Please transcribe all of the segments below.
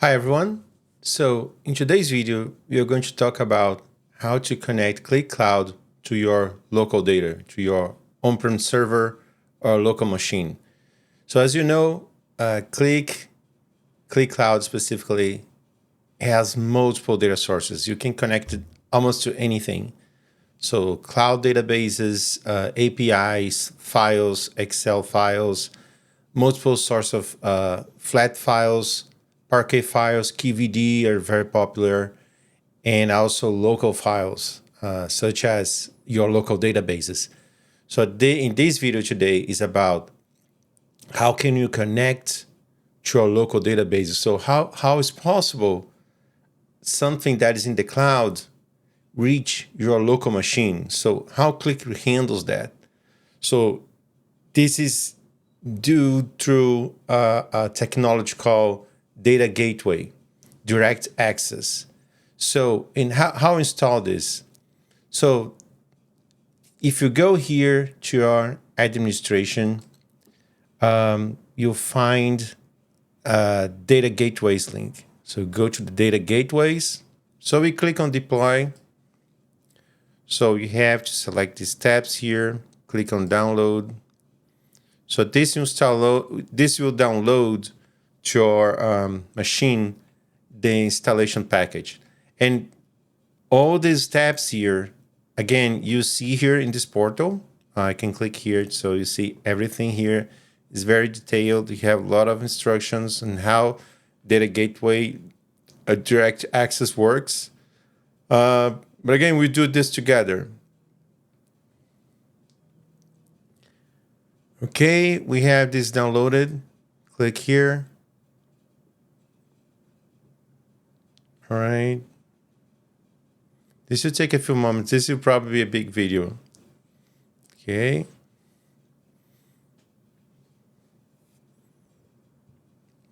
Hi everyone. So in today's video, we are going to talk about how to connect Qlik Cloud to your local data, to your on-prem server or local machine. So as you know, Qlik Cloud specifically has multiple data sources. You can connect it almost to anything. So cloud databases, APIs, files, Excel files, multiple source of flat files, Parquet files, KVD are very popular, and also local files, such as your local databases. So in this video today is about how can you connect to your local databases. So how is possible something that is in the cloud reach your local machine? So how Qlik handles that? So this is due through a technology called data gateway, direct access. So in how install this? So if you go here to your administration, you'll find a data gateways link. So go to the data gateways. So we click on deploy. So you have to select these tabs here, click on download. So this will download to your machine the installation package. And all these tabs here, again, you see here in this portal. I can click here, so you see everything here is very detailed. You have a lot of instructions on how data gateway direct access works. But again, we do this together. Okay, we have this downloaded. Click here. All right. This will take a few moments. This will probably be a big video. Okay.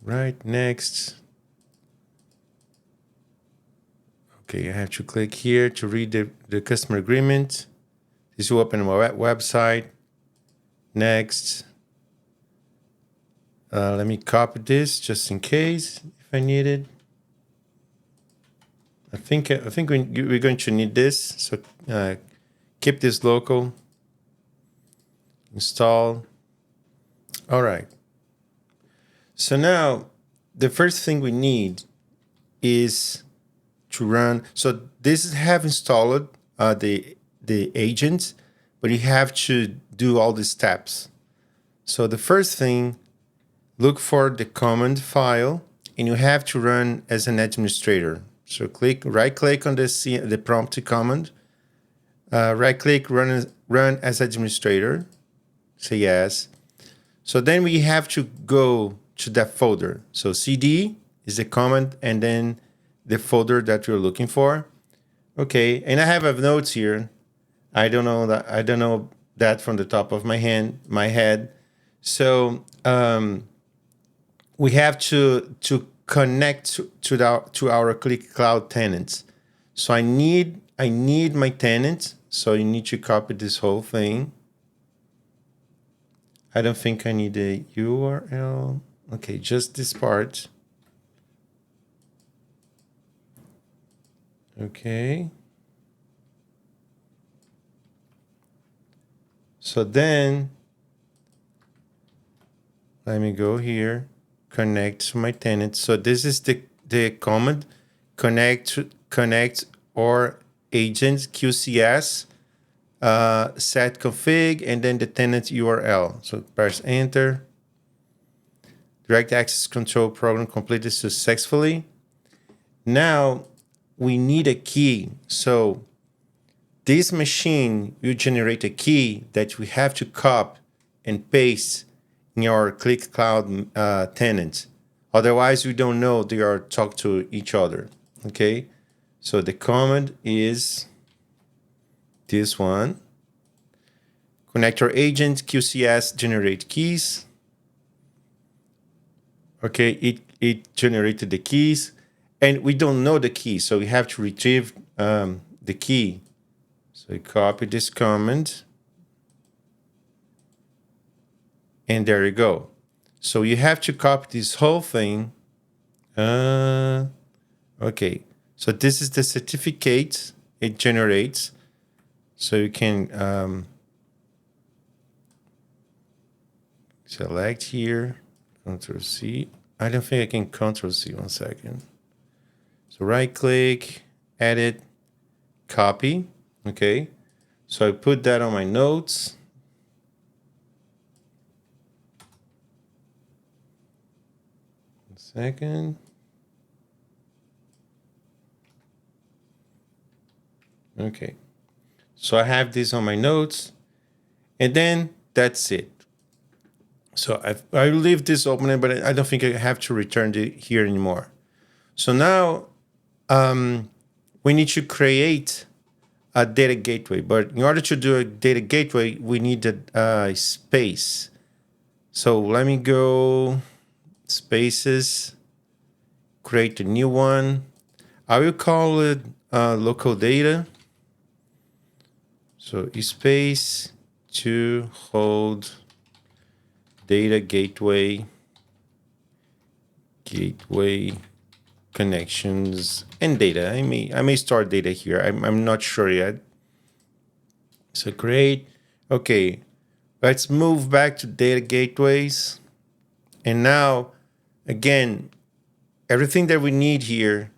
Right, next. Okay, I have to click here to read the customer agreement. This will open my website. Next. Let me copy this just in case if I need it. I think we're going to need this. So keep this local. Install. All right. So now the first thing we need is to run. So this have installed the agent, but you have to do all the steps. So the first thing, look for the command file, and you have to run as an administrator. So right click on the prompt command, right click, run as administrator, say yes. So then we have to go to that folder. So CD is the command and then the folder that you're looking for. Okay, and I have notes here. I don't know that from the top of my head. So we have to connect to our Qlik Cloud tenants. So I need my tenant. So you need to copy this whole thing. I don't think I need a URL. Okay, just this part. Okay. So then let me go here, connect to my tenant. So this is the command, connect or agent QCS, set config, and then the tenant URL. So press enter. Direct access control program completed successfully. Now we need a key. So this machine will generate a key that we have to copy and paste in our Qlik Cloud tenant. Otherwise, we don't know they are talk to each other. Okay, so the command is this one. Connector agent QCS generate keys. Okay, it generated the keys, and we don't know the key, so we have to retrieve the key. So we copy this command, and there you go. So you have to copy this whole thing. Okay, so this is the certificate it generates. So you can select here, Control C. I don't think I can Control C, 1 second. So right click, edit, copy, okay? So I put that on my notes. Second. Okay. So I have this on my notes, and then that's it. So I leave this open, but I don't think I have to return it here anymore. So now we need to create a data gateway. But in order to do a data gateway, we need a space. So let me go spaces, create a new one. I will call it local data. So space to hold data gateway connections and data. I may start data here. I'm not sure yet. So great. Okay, let's move back to data gateways. And now, again, everything that we need here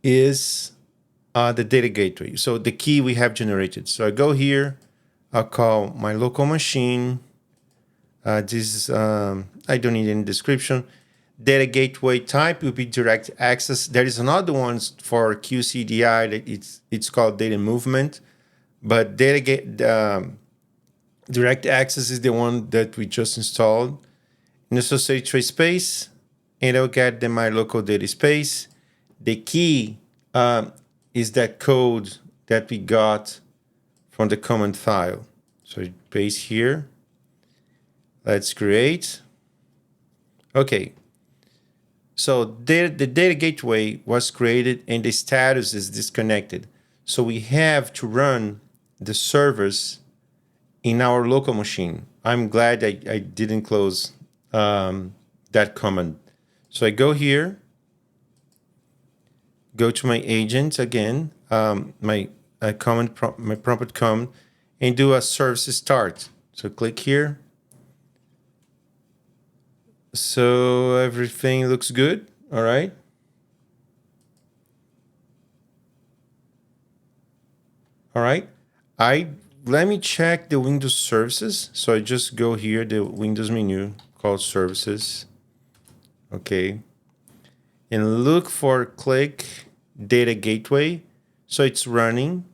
is the data gateway. So the key we have generated. So I go here, I'll call my local machine. This is, I don't need any description. Data gateway type will be direct access. There is another one for QCDI that it's called data movement, but direct access is the one that we just installed. And associate trace space, and I'll get my local data space. The key is that code that we got from the command file. So paste here. Let's create. Okay. So the data gateway was created and the status is disconnected. So we have to run the servers in our local machine. I'm glad I didn't close that command. So I go here, go to my agent again, my prompt command, and do a service start. So click here. So everything looks good. All right. All right. Let me check the Windows services. So I just go here, the Windows menu called services. Okay. And look for Qlik Data Gateway. So it's running.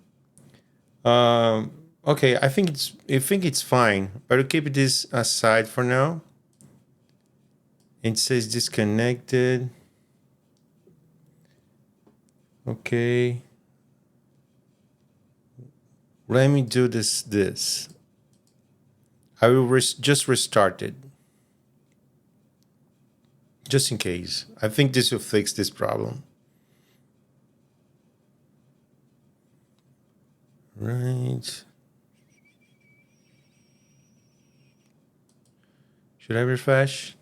Okay, I think it's fine, but I'll keep this aside for now. It says disconnected. Okay. Let me do this. I will just restart it. Just in case. I think this will fix this problem. Right. Should I refresh?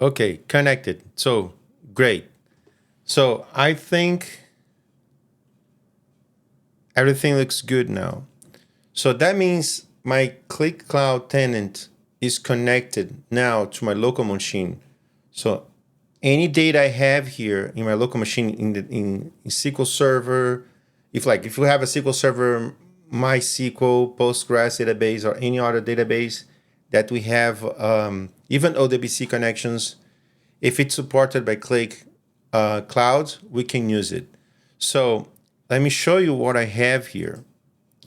Okay, connected. So great. So I think everything looks good now. So that means my Qlik Cloud tenant is connected now to my local machine. So any data I have here in my local machine in SQL Server, if you have a SQL Server, MySQL, Postgres database, or any other database that we have, even ODBC connections, if it's supported by Qlik Cloud, we can use it. So let me show you what I have here.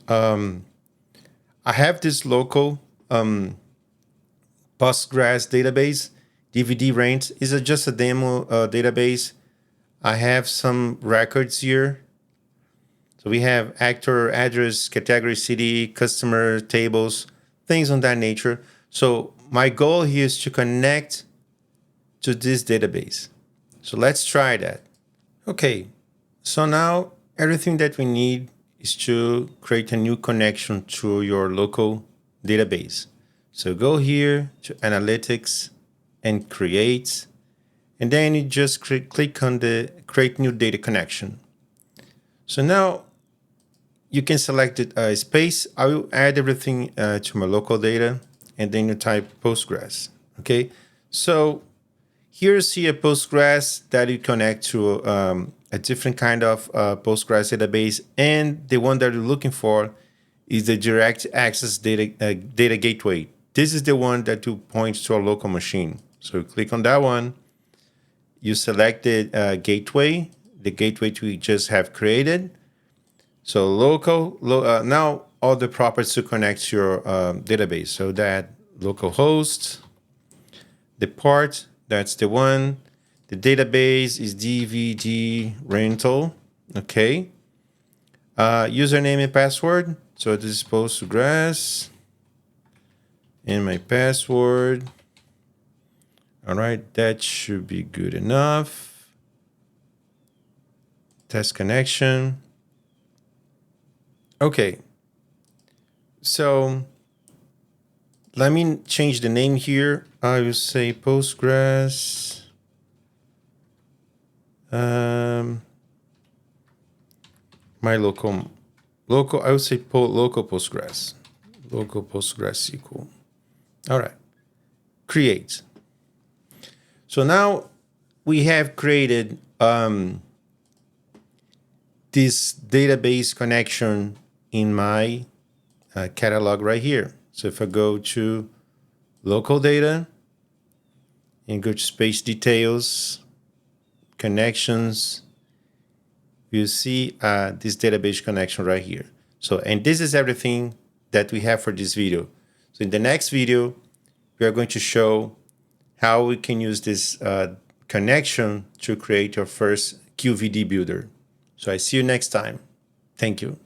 I have this local Postgres database. DVD rent is just a demo database. I have some records here. So we have actor, address, category, city, customer, tables, things on that nature. So my goal here is to connect to this database. So let's try that. Okay, so now everything that we need is to create a new connection to your local database. So go here to Analytics and Create, and then you just click on the Create New Data Connection. So now you can select a space. I will add everything to my local data, and then you type Postgres. Okay, so here you see a Postgres that you connect to a different kind of Postgres database, and the one that you're looking for is the direct access data gateway. This is the one that you point to a local machine. So you click on that one, you select the gateway we just have created. So local, now all the properties to connect to your database. So that local host, the port, that's the one. The database is DVD rental, okay. Username and password. So this is Postgres. And my password. All right, that should be good enough. Test connection. Okay. So let me change the name here. I will say Postgres. My local, I would say local Postgres. Local Postgres SQL. All right. Create. So now we have created this database connection in my catalog right here. So if I go to local data and go to space details, connections, you see this database connection right here. So, and this is everything that we have for this video. So in the next video, we are going to show how we can use this connection to create your first QVD builder. So I see you next time. Thank you.